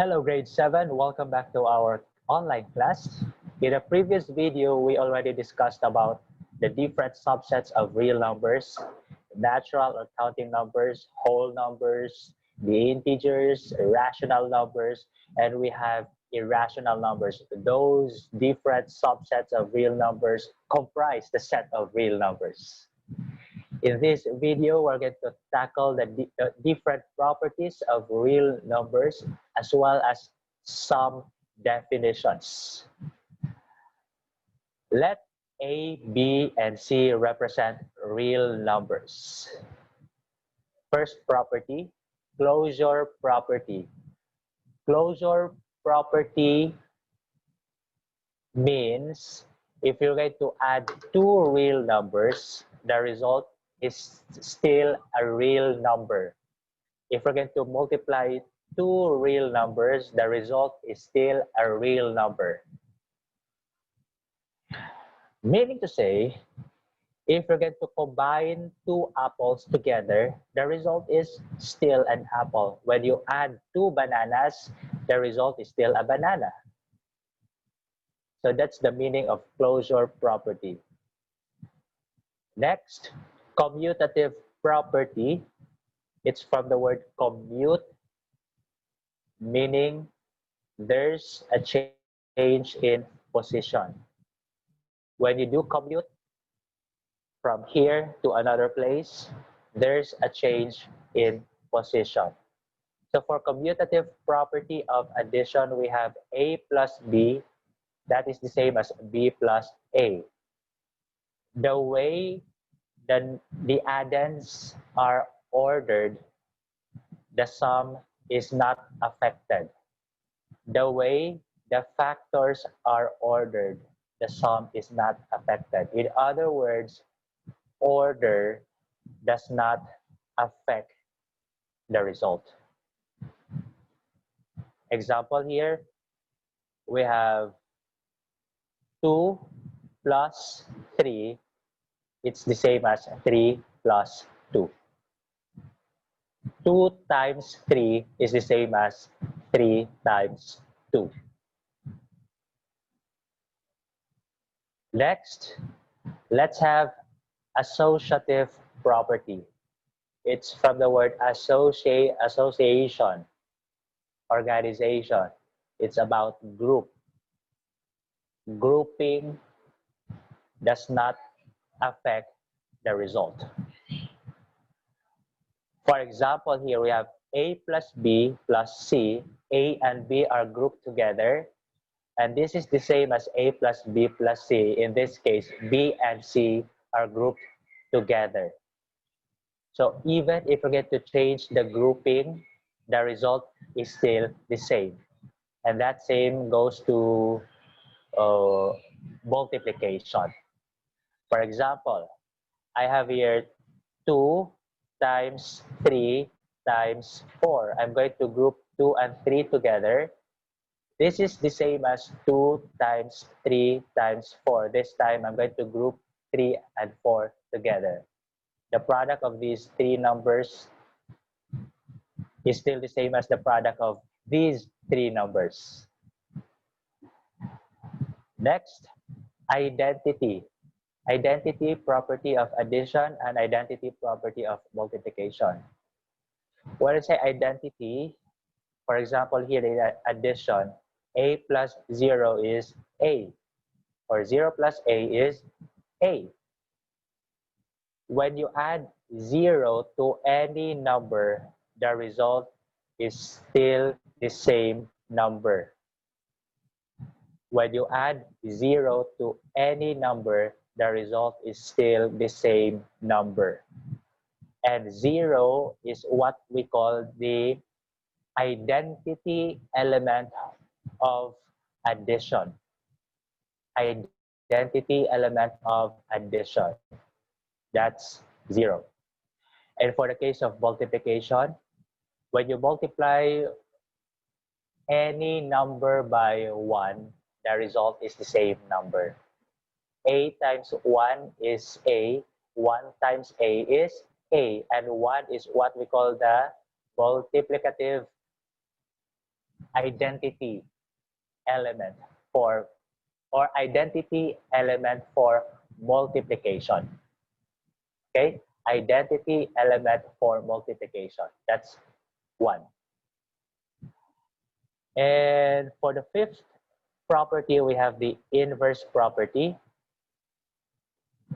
Hello, grade 7. Welcome back to our online class. In a previous video, we already discussed about the different subsets of real numbers, natural or counting numbers, whole numbers, the integers, rational numbers, and we have irrational numbers. Those different subsets of real numbers comprise the set of real numbers. In this video, we're going to tackle the different properties of real numbers as well as some definitions. Let A, B, and C represent real numbers. First property, closure property. Closure property means if you're going to add two real numbers, the result is still a real number. If we're going to multiply two real numbers, the result is still a real number. Meaning to say, if we're going to combine two apples together, the result is still an apple. When you add two bananas, the result is still a banana. So that's the meaning of closure property. Next, commutative property. It's from the word commute, meaning there's a change in position. When you do commute from here to another place, there's a change in position. So for commutative property of addition, we have A plus B. That is the same as B plus A. The way the addends are ordered, the sum is not affected. The way the factors are ordered, the sum is not affected. In other words, order does not affect the result. Example here, we have 2 plus 3. It's the same as 3 plus 2. 2 times 3 is the same as 3 times 2. Next, let's have associative property. It's from the word association, organization. It's about group. Grouping does not affect the result. For example, here we have A plus B plus C. A and B are grouped together. And this is the same as A plus B plus C. In this case, B and C are grouped together. So even if we get to change the grouping, the result is still the same. And that same goes to multiplication. For example, I have here 2 times 3 times 4. I'm going to group 2 and 3 together. This is the same as 2 times 3 times 4. This time, I'm going to group 3 and 4 together. The product of these three numbers is still the same as the product of these three numbers. Next, identity. Identity property of addition and identity property of multiplication. When I say identity, for example, here in addition, A plus 0 is A, or 0 plus A is A. When you add 0 to any number, the result is still the same number. When you add 0 to any number, the result is still the same number. And 0 is what we call the identity element of addition. Identity element of addition. That's 0. And for the case of multiplication, when you multiply any number by 1, the result is the same number. A times 1 is A, 1 times A is A, and 1 is what we call the multiplicative identity element for, or identity element for multiplication. Okay, identity element for multiplication. That's one. And for the fifth property, we have the inverse property.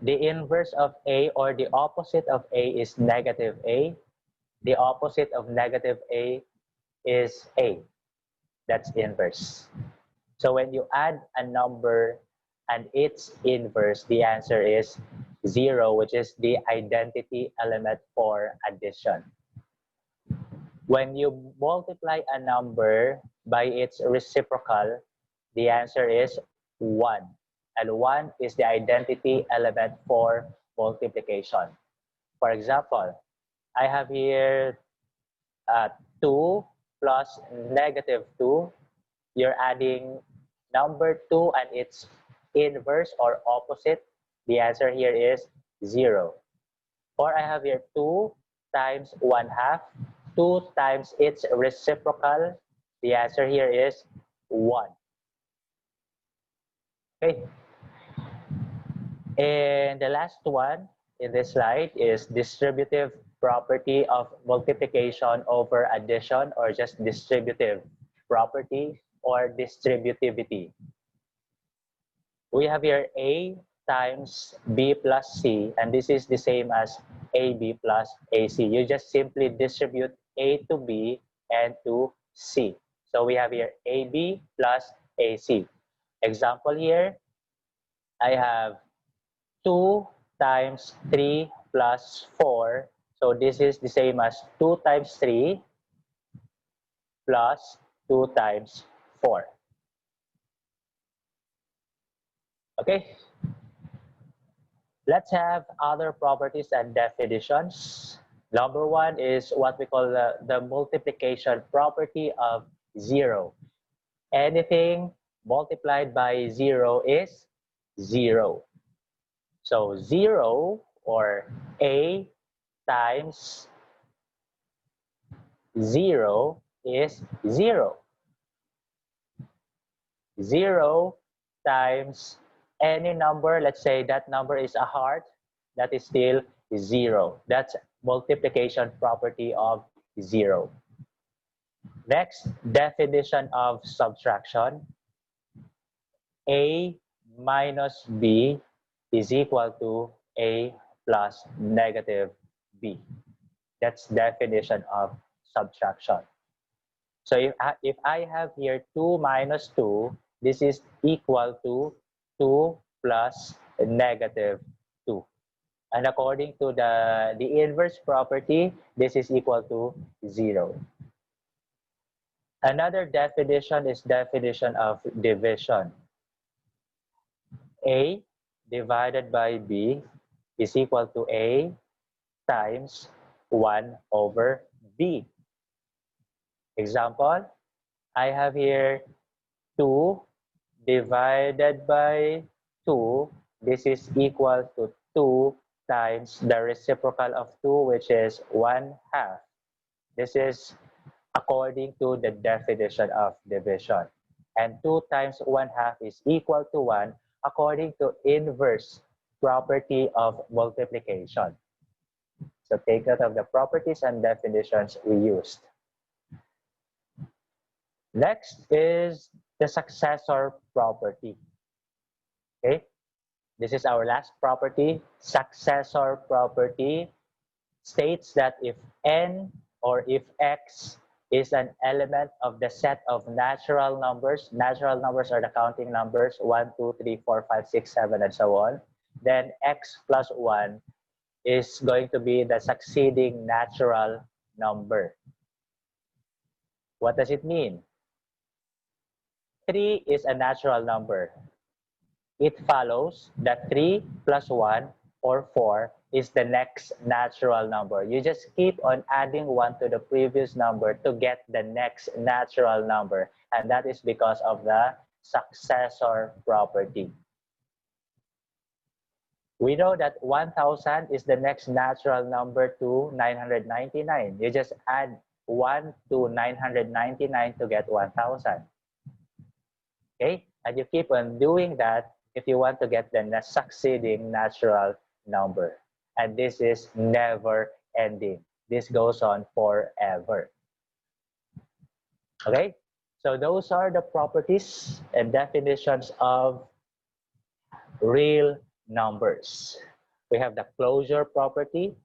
The inverse of A, or the opposite of A, is negative A. The opposite of negative A is A. That's inverse. So when you add a number and its inverse, the answer is 0, which is the identity element for addition. When you multiply a number by its reciprocal, the answer is 1. And 1 is the identity element for multiplication. For example, I have here 2 plus negative 2. You're adding number 2 and its inverse or opposite. The answer here is 0. Or I have here 2 times 1/2. 2 times its reciprocal. The answer here is 1. Okay. And the last one in this slide is distributive property of multiplication over addition, or just distributive property or distributivity. We have here A times B plus C, and this is the same as AB plus AC. You just simply distribute A to B and to C. So we have here AB plus AC. Example here, I have 2 times 3 plus 4. So this is the same as 2 times 3 plus 2 times 4. Okay. Let's have other properties and definitions. Number one is what we call the multiplication property of 0. Anything multiplied by 0 is 0. So 0, or A times 0, is 0. 0 times any number, let's say that number is a heart, that is still 0. That's multiplication property of 0. Next, definition of subtraction. A minus B is equal to A plus negative B. That's definition of subtraction. So if I have here 2 minus 2, this is equal to 2 plus negative 2. And according to the inverse property, this is equal to 0. Another definition is definition of division. A divided by B is equal to A times 1 over B. Example, I have here 2 divided by 2. This is equal to 2 times the reciprocal of 2, which is 1/2. This is according to the definition of division. And 2 times 1/2 is equal to 1 according to inverse property of multiplication. So take note of the properties and definitions we used. Next is the successor property. Okay, this is our last property. Successor property states that if n, or if x, is an element of the set of natural numbers are the counting numbers 1, 2, 3, 4, 5, 6, 7, and so on, then x plus 1 is going to be the succeeding natural number. What does it mean? 3 is a natural number. It follows that 3 plus 1, or 4, is the next natural number. You just keep on adding 1 to the previous number to get the next natural number. And that is because of the successor property. We know that 1,000 is the next natural number to 999. You just add 1 to 999 to get 1000. Okay, and you keep on doing that if you want to get the succeeding natural number. And this is never ending. This goes on forever. Okay, so those are the properties and definitions of real numbers. We have the closure property.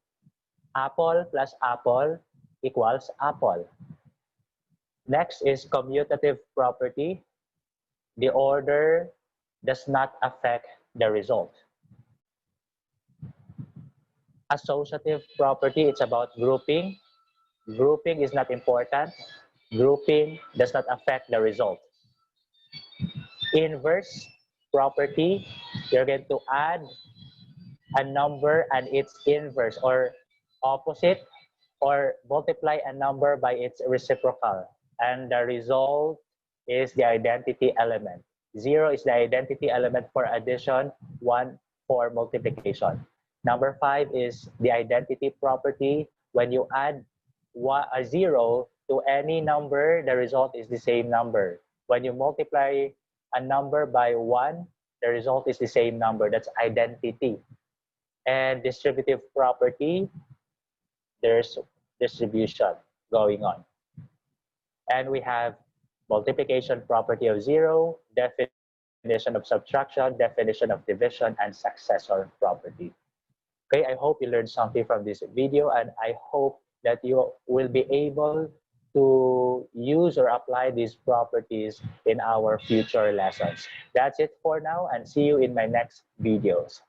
Apple plus apple equals apple. Next is commutative property. The order does not affect the result. Associative property, it's about grouping. Grouping is not important. Grouping does not affect the result. Inverse property, you're going to add a number and its inverse or opposite, or multiply a number by its reciprocal. And the result is the identity element. 0 is the identity element for addition, 1 for multiplication. Number 5 is the identity property. When you add a 0 to any number, the result is the same number. When you multiply a number by 1, the result is the same number. That's identity. And distributive property, there's distribution going on. And we have multiplication property of 0, definition of subtraction, definition of division, and successor property. Okay, I hope you learned something from this video, and I hope that you will be able to use or apply these properties in our future lessons. That's it for now, and see you in my next videos.